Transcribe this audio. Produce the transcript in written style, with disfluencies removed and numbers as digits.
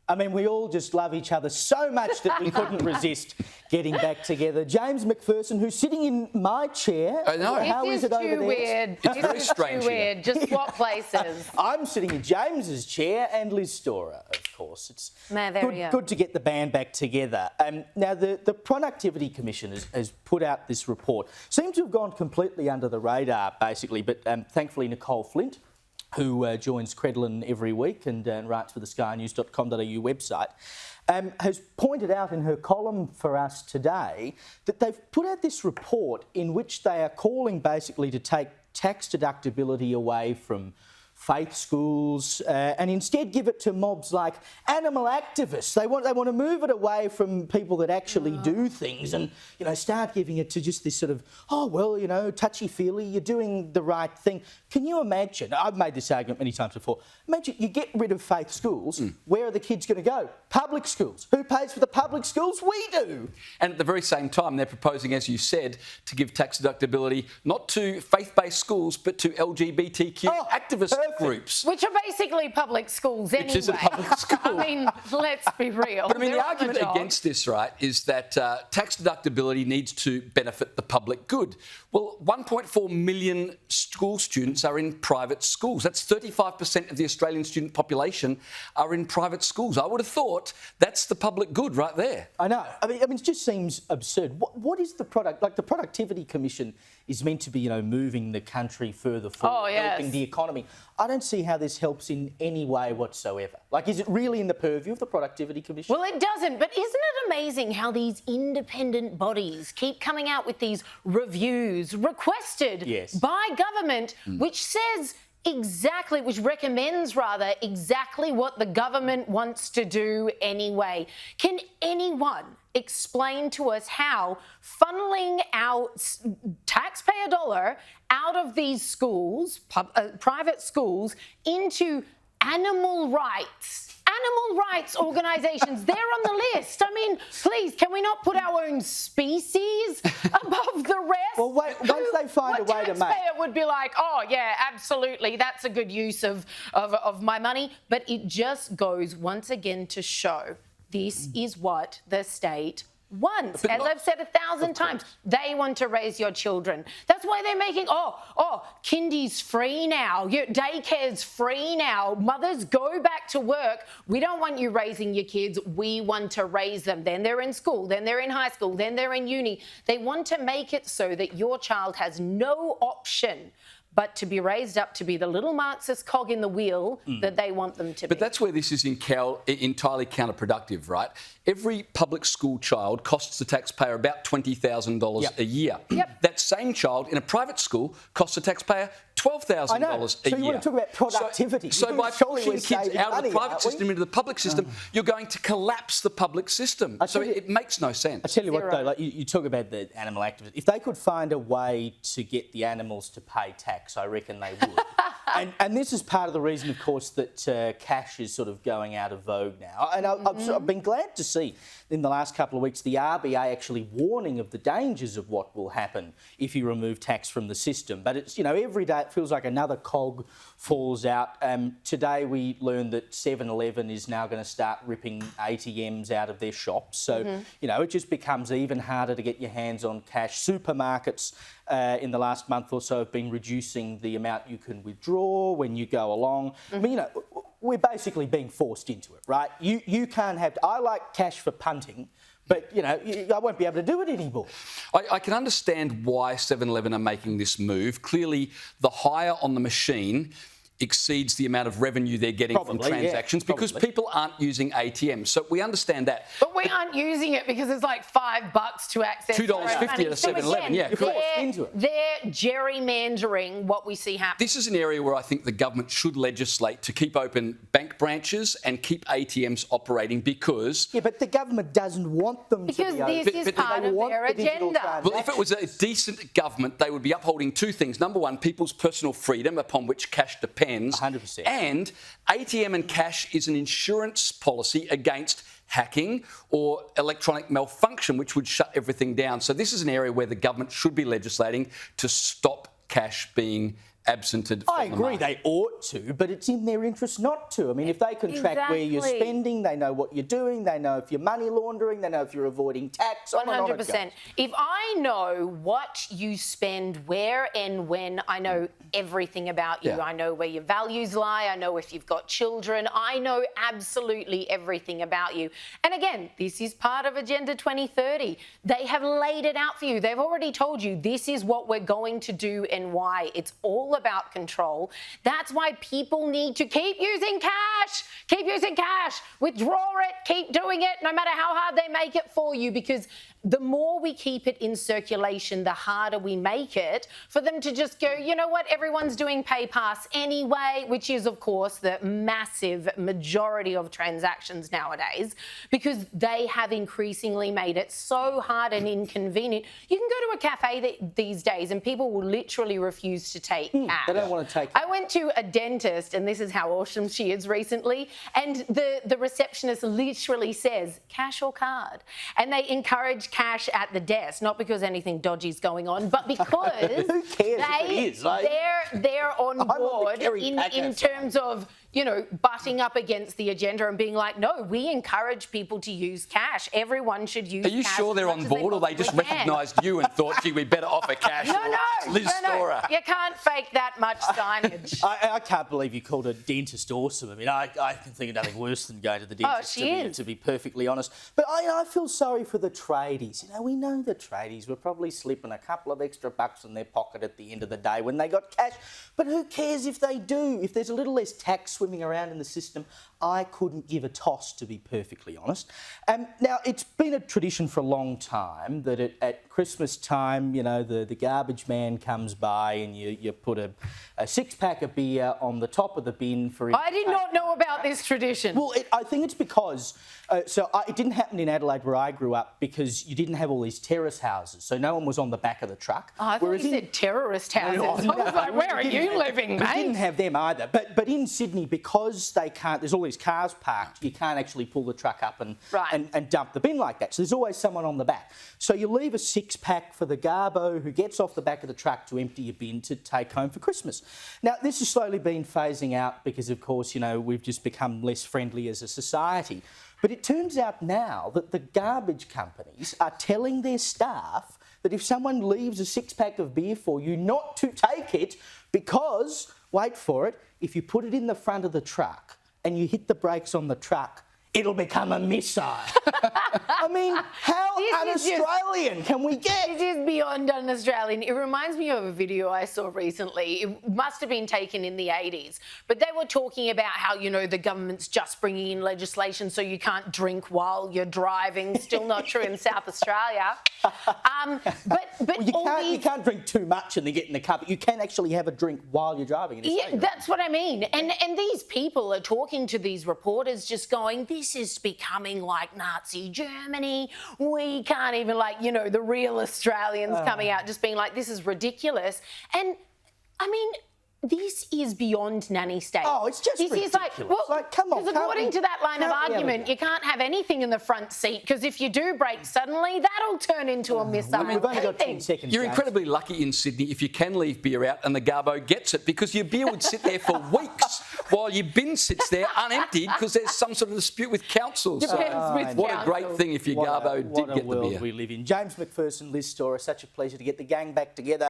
I mean, we all just love each other so much that we couldn't resist getting back together. James McPherson, who's sitting in my chair. I know. How is it over there? Weird. It's very strange too here. weird. Just swap places. I'm sitting in James's chair and Liz Storer, of course. It's good to get the band back together. Now, the Productivity Commission has put out this report. Seems to have gone completely under the radar, basically, but thankfully Nicole Flint, who joins Credlin every week and writes for the skynews.com.au website, has pointed out in her column for us today that they've put out this report in which they are calling basically to take tax deductibility away from faith schools and instead give it to mobs like animal activists. They want to move it away from people that actually do things and, start giving it to just this sort of, touchy-feely, you're doing the right thing. Can you imagine? I've made this argument many times before. Imagine you get rid of faith schools. Where are the kids going to go? Public schools. Who pays for the public schools? We do. And at the very same time, they're proposing, as you said, to give tax deductibility not to faith-based schools, but to LGBTQ activist groups. Which are basically public schools anyway. Which is a public school. I mean, let's be real. But I mean, the argument against this, right, is that tax deductibility needs to benefit the public good. Well, 1.4 million school students are in private schools. That's 35% of the Australian student population are in private schools. I would have thought that's the public good right there. I know. I mean, it just seems absurd. What is the product? Like, the Productivity Commission is meant to be, moving the country further forward, helping the economy. I don't see how this helps in any way whatsoever. Like, is it really in the purview of the Productivity Commission? Well, it doesn't, but isn't it amazing how these independent bodies keep coming out with these reviews requested by government, which recommends exactly what the government wants to do anyway. Can anyone explain to us how funneling out taxpayer dollar out of these schools, private schools, into animal rights organisations, they're on the list. I mean, please, can we not put our own species above the rest? Well, wait, once they find a way to make... taxpayer would be like, oh, yeah, absolutely, that's a good use of my money. But it just goes once again to show this is what the state wants. As I've said 1,000 times, they want to raise your children. That's why they're making, kindy's free now, daycare's free now, mothers go back to work. We don't want you raising your kids, we want to raise them. Then they're in school, then they're in high school, then they're in uni. They want to make it so that your child has no option but to be raised up to be the little Marxist cog in the wheel that they want them to be. But that's where this is entirely counterproductive, right? Every public school child costs the taxpayer about $20,000 a year. That same child in a private school costs the taxpayer $12,000 a year. So you want to talk about productivity. So by pushing kids out of the private system into the public system, you're going to collapse the public system. So it makes no sense. I tell you what, though, like you talk about the animal activists. If they could find a way to get the animals to pay tax, I reckon they would. And this is part of the reason, of course, that cash is sort of going out of vogue now. And I've been glad to see in the last couple of weeks the RBA actually warning of the dangers of what will happen if you remove tax from the system. But it's, every day it feels like another cog falls out. Today we learned that 7-Eleven is now going to start ripping ATMs out of their shops. So, it just becomes even harder to get your hands on cash. Supermarkets in the last month or so have been reducing the amount you can withdraw when you go along. I mean, we're basically being forced into it, right? You can't have... I like cash for punting, but, I won't be able to do it anymore. I can understand why 7-Eleven are making this move. Clearly, the hire on the machine exceeds the amount of revenue they're getting from transactions because people aren't using ATMs. So we understand that. But we aren't using it because it's like $5 to access $2.50 at a 7-Eleven. Of course. They're gerrymandering what we see happen. This is an area where I think the government should legislate to keep open bank branches and keep ATMs operating because... Yeah, but the government doesn't want them to be open. Because this is part of their agenda. Well, if it was a decent government, they would be upholding two things. Number one, people's personal freedom upon which cash depends. 100%. And ATM and cash is an insurance policy against hacking or electronic malfunction, which would shut everything down. So this is an area where the government should be legislating to stop cash being absented. I agree, they ought to, but it's in their interest not to. I mean, if they can track where you're spending, they know what you're doing, they know if you're money laundering, they know if you're avoiding tax. 100%. If I know what you spend, where and when, I know everything about you. Yeah. I know where your values lie. I know if you've got children. I know absolutely everything about you. And again, this is part of Agenda 2030. They have laid it out for you. They've already told you this is what we're going to do and why. It's all about control. That's why people need to keep using cash. Keep using cash. Withdraw it. Keep doing it, no matter how hard they make it for you, because the more we keep it in circulation, the harder we make it for them to just go, you know what, everyone's doing pay pass anyway, which is, of course, the massive majority of transactions nowadays, because they have increasingly made it so hard and inconvenient. You can go to a cafe these days and people will literally refuse to take cash. They don't want to take I went to a dentist, and this is how awesome she is recently, and the receptionist literally says, cash or card? And they encourage cash at the desk, not because anything dodgy is going on, but because who cares if it is? Like, they're on board in terms of, you know, butting up against the agenda and being like, no, we encourage people to use cash. Everyone should use cash. Are you sure they're on board, or they just recognised you and thought, gee, we better offer cash? No. You can't fake that much signage. I can't believe you called a dentist awesome. I mean, I can think of nothing worse than going to the dentist, to be perfectly honest. But I feel sorry for the tradies. You know, we know the tradies were probably slipping a couple of extra bucks in their pocket at the end of the day when they got cash. But who cares if they do? If there's a little less tax swimming around in the system, I couldn't give a toss, to be perfectly honest. Now, it's been a tradition for a long time that at Christmas time, you know, the garbage man comes by and you put a six-pack of beer on the top of the bin for him. I did not know about this tradition. Well, I think it's because... it didn't happen in Adelaide where I grew up because you didn't have all these terrace houses, so no one was on the back of the truck. Oh, I thought you said terrorist houses. I was like, where are you living, mate? We didn't have them either. But in Sydney, because they can't, there's all these cars parked, you can't actually pull the truck up and dump the bin like that. So there's always someone on the back. So you leave a six-pack for the garbo who gets off the back of the truck to empty your bin to take home for Christmas. Now, this has slowly been phasing out because, of course, you know, we've just become less friendly as a society. But it turns out now that the garbage companies are telling their staff that if someone leaves a six-pack of beer for you, not to take it because, wait for it, if you put it in the front of the truck and you hit the brakes on the truck, it'll become a missile. I mean, how un-Australian can we get? This is beyond un-Australian. It reminds me of a video I saw recently. It must have been taken in the 80s. But they were talking about how, you know, the government's just bringing in legislation so you can't drink while you're driving. Still not true in South Australia. Well, you can't drink too much and then get in the car, but you can actually have a drink while you're driving. Yeah, that's what I mean. And these people are talking to these reporters just going, this is becoming like Nazi Germany. We can't even, like, you know, the real Australians coming out just being like, this is ridiculous. And, I mean, this is beyond nanny state. Oh, it's just ridiculous. This is like, come on. Because according to that line of argument, you can't have anything in the front seat because if you do brake suddenly, that'll turn into a missile. We've only got 10 seconds. You're incredibly lucky in Sydney if you can leave beer out and the garbo gets it, because your beer would sit there for weeks while your bin sits there unemptied because there's some sort of dispute with council. So what a great thing if your garbo did get the beer. What a world we live in. James McPherson, Liz Storer, such a pleasure to get the gang back together.